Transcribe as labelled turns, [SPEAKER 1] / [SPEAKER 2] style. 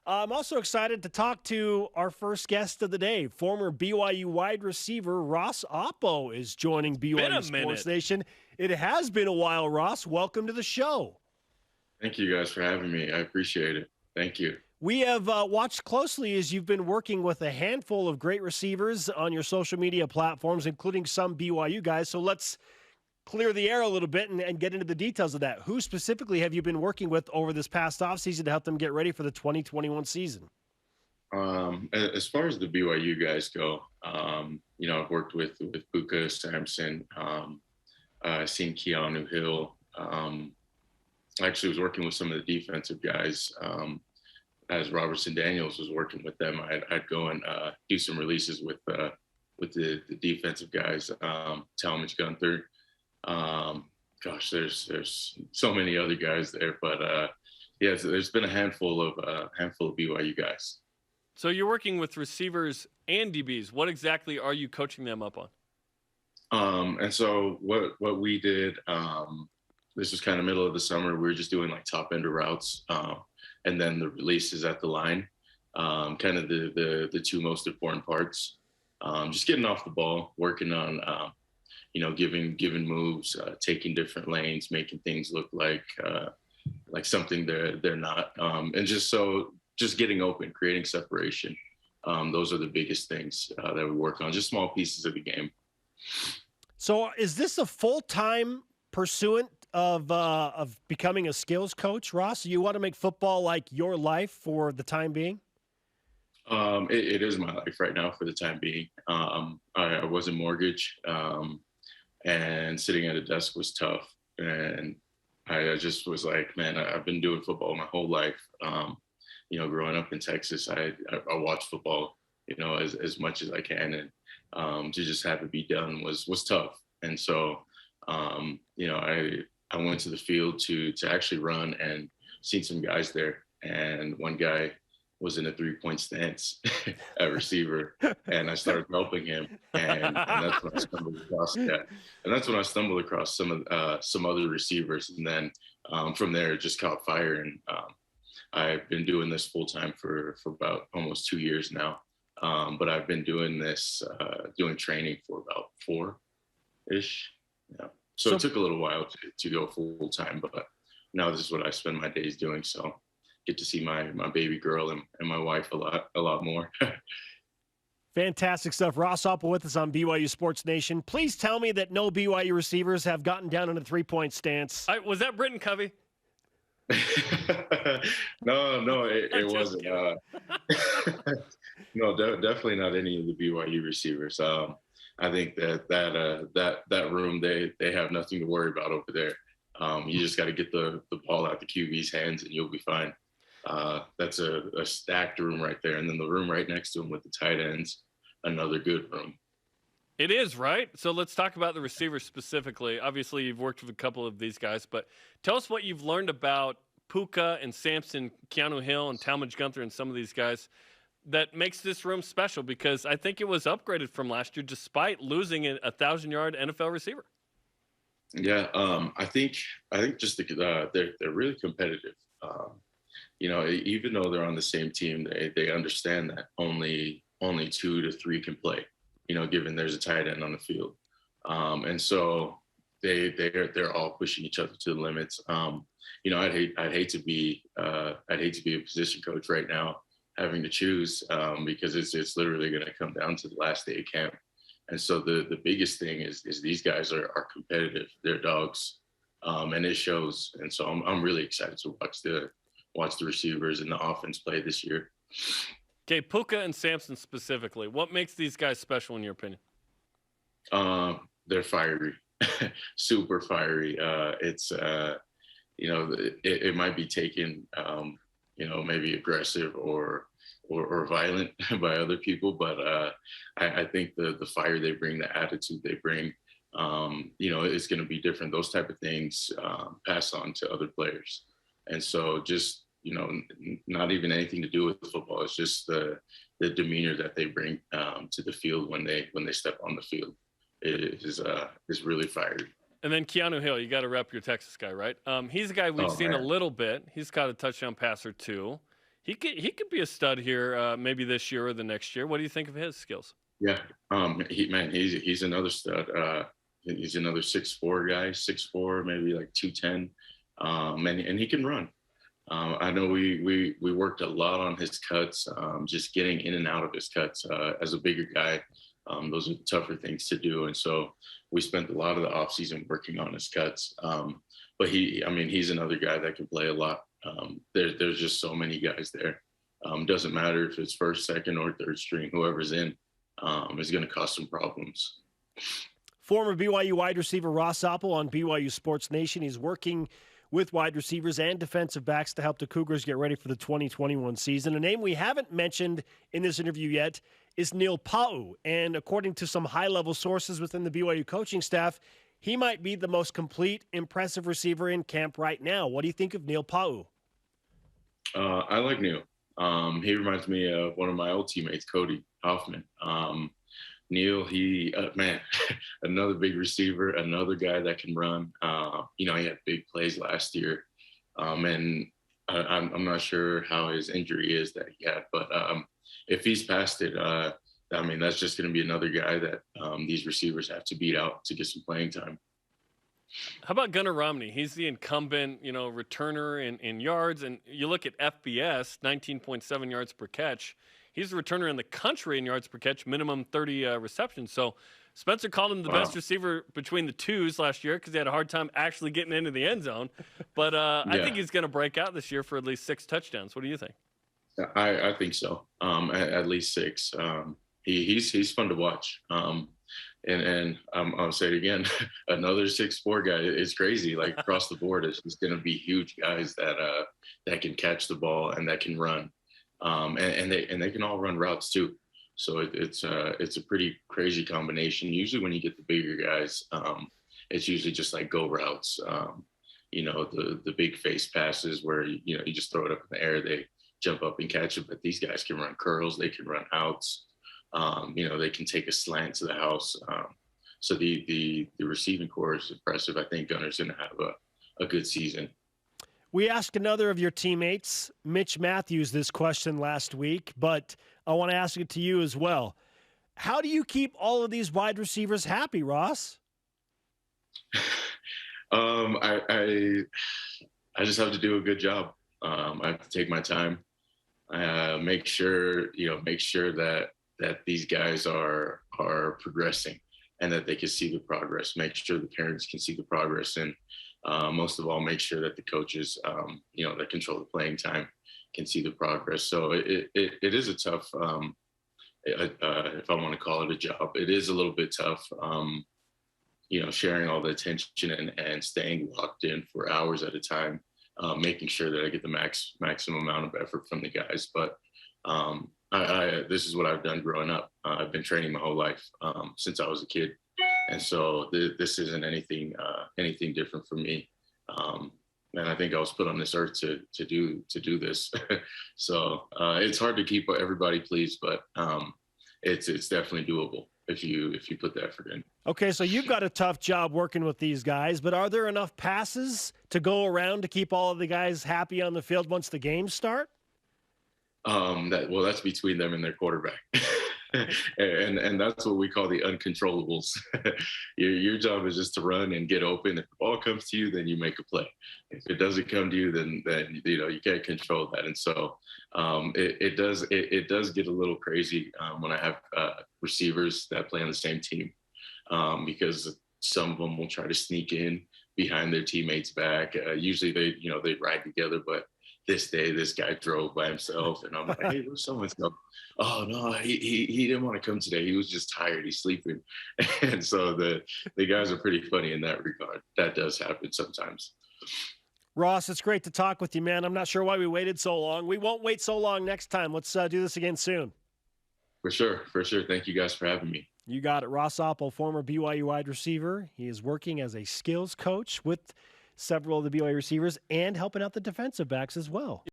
[SPEAKER 1] I'm also excited to talk to our first guest of the day. Former BYU wide receiver Ross Oppo is joining BYU Sports Nation. It has been a while, Ross. Welcome to the show.
[SPEAKER 2] Thank you guys for having me. I appreciate it. Thank you.
[SPEAKER 1] We have watched closely as you've been working with a handful of great receivers on your social media platforms, including some BYU guys. So let's clear the air a little bit and get into the details of that. Who specifically have you been working with over this past offseason to help them get ready for the 2021 season?
[SPEAKER 2] As far as the BYU guys go, I've worked with Puka, Sampson, seen Keanu Hill. I actually was working with some of the defensive guys. As Robertson Daniels was working with them, I'd go and do some releases with the defensive guys, Talmadge Gunther. There's so many other guys there, but so there's been a handful of BYU guys.
[SPEAKER 3] So you're working with receivers and DBs. What exactly are you coaching them up on?
[SPEAKER 2] And so what we did, this was kind of middle of the summer. We were just doing like top ender routes, and then the releases at the line, kind of the two most important parts. Just getting off the ball, working on giving moves, taking different lanes, making things look like something they're not, and just getting open, creating separation. Those are the biggest things that we work on, just small pieces of the game.
[SPEAKER 1] So is this a full-time pursuant of becoming a skills coach, Ross? You want to make football like your life for the time being?
[SPEAKER 2] It is my life right now for the time being. I was in mortgage, and sitting at a desk was tough. And I just was like, man, I've been doing football my whole life. Growing up in Texas, I watch football, as much as I can. And to just have it be done was tough. And so, I went to the field to actually run and seen some guys there. And one guy was in a 3-point stance at receiver, and I started helping him, and that's when I stumbled across that. And that's when I stumbled across some other receivers, and then from there it just caught fire. And I've been doing this full time for about almost 2 years now, but I've been doing this doing training for about 4-ish. Yeah. So it took a little while to go full time, but now this is what I spend my days doing. So get to see my baby girl and my wife a lot more.
[SPEAKER 1] Fantastic stuff. Ross Oppo with us on BYU Sports Nation. Please tell me that no BYU receivers have gotten down in a 3-point stance.
[SPEAKER 3] Was that Britton Covey?
[SPEAKER 2] No, it wasn't. No, definitely not any of the BYU receivers. I think that room, they have nothing to worry about over there. You just got to get the ball out the QB's hands and you'll be fine. That's a stacked room right there. And then the room right next to him with the tight ends, another good room.
[SPEAKER 3] It is, right? So let's talk about the receivers specifically. Obviously, you've worked with a couple of these guys, but tell us what you've learned about Puka and Sampson, Keanu Hill, and Talmadge Gunther and some of these guys that makes this room special, because I think it was upgraded from last year despite losing a 1,000-yard NFL receiver.
[SPEAKER 2] Yeah, I think just they're really competitive. Even though they're on the same team, they understand that only 2 to 3 can play. Given there's a tight end on the field, and so they're all pushing each other to the limits. I'd hate to be a position coach right now, having to choose, because it's literally going to come down to the last day of camp. And so the biggest thing is these guys are competitive. They're dogs, and it shows. And so I'm really excited to watch the receivers and the offense play this year.
[SPEAKER 3] Okay, Puka and Sampson specifically, what makes these guys special in your opinion?
[SPEAKER 2] They're fiery, super fiery. It might be taken, maybe aggressive or violent by other people, but I think the fire they bring, the attitude they bring, is going to be different. Those type of things pass on to other players. And so just, not even anything to do with football. It's just the demeanor that they bring to the field when they step on the field. It is really fiery.
[SPEAKER 3] And then Keanu Hill, you got to rep your Texas guy, right? He's a guy we've seen a little bit. He's got a touchdown pass or two. He could be a stud here, maybe this year or the next year. What do you think of his skills?
[SPEAKER 2] Yeah, he's another stud. He's another 6'4" guy, 6'4", maybe like 210, and he can run. I know we worked a lot on his cuts, just getting in and out of his cuts. As a bigger guy, those are tougher things to do, and so we spent a lot of the offseason working on his cuts. But he's another guy that can play a lot. There's just so many guys there. Doesn't matter if it's first, second, or third string. Whoever's in is going to cause some problems.
[SPEAKER 1] Former BYU wide receiver Ross Oppel on BYU Sports Nation. He's working with wide receivers and defensive backs to help the Cougars get ready for the 2021 season. A name we haven't mentioned in this interview yet is Neil Pa'u. And according to some high-level sources within the BYU coaching staff, he might be the most complete, impressive receiver in camp right now. What do you think of Neil Pa'u?
[SPEAKER 2] I like Neil. He reminds me of one of my old teammates, Cody Hoffman. Neil, another big receiver, another guy that can run. He had big plays last year. And I'm not sure how his injury is that he had, but if he's past it, that's just going to be another guy that these receivers have to beat out to get some playing time.
[SPEAKER 3] How about Gunnar Romney? He's the incumbent, returner in yards. And you look at FBS, 19.7 yards per catch. He's the returner in the country in yards per catch, minimum 30 receptions. So Spencer called him the best receiver between the twos last year because he had a hard time actually getting into the end zone. But I think he's going to break out this year for at least 6 touchdowns. What do you think?
[SPEAKER 2] I think so. At least 6. He's fun to watch. And I'll say it again, another 6'4" guy. It's crazy. Like across the board, it's just going to be huge guys that can catch the ball and that can run. And they can all run routes too. So it's a pretty crazy combination. Usually when you get the bigger guys, it's usually just like go routes. The big face passes where you just throw it up in the air, they jump up and catch it. But these guys can run curls, they can run outs. They can take a slant to the house. So the receiving core is impressive. I think Gunner's going to have a good season.
[SPEAKER 1] We asked another of your teammates, Mitch Matthews, this question last week, but I want to ask it to you as well. How do you keep all of these wide receivers happy, Ross?
[SPEAKER 2] I just have to do a good job. I have to take my time. Make sure that these guys are progressing and that they can see the progress. Make sure the parents can see the progress, and most of all, make sure that the coaches, that control the playing time, can see the progress. So it is a tough, if I want to call it a job, it is a little bit tough. Sharing all the attention and staying locked in for hours at a time, making sure that I get the maximum amount of effort from the guys. But this is what I've done growing up. I've been training my whole life since I was a kid, and so this isn't anything different for me. And I think I was put on this earth to do this. So it's hard to keep everybody pleased, but it's definitely doable if you put the effort in.
[SPEAKER 1] Okay, so you've got a tough job working with these guys, but are there enough passes to go around to keep all of the guys happy on the field once the games start?
[SPEAKER 2] That's between them and their quarterback. and that's what we call the uncontrollables. Your job is just to run and get open. If the ball comes to you, then you make a play. If it doesn't come to you, then you can't control that. And so it does get a little crazy when I have receivers that play on the same team, because some of them will try to sneak in behind their teammates' back. Usually they ride together, but this day, this guy drove by himself, and I'm like, hey, where's so-and-so? Oh, no, he didn't want to come today. He was just tired. He's sleeping. And so the guys are pretty funny in that regard. That does happen sometimes.
[SPEAKER 1] Ross, it's great to talk with you, man. I'm not sure why we waited so long. We won't wait so long next time. Let's do this again soon.
[SPEAKER 2] For sure. Thank you guys for having me.
[SPEAKER 1] You got it. Ross Oppel, former BYU wide receiver. He is working as a skills coach with several of the BYU receivers and helping out the defensive backs as well.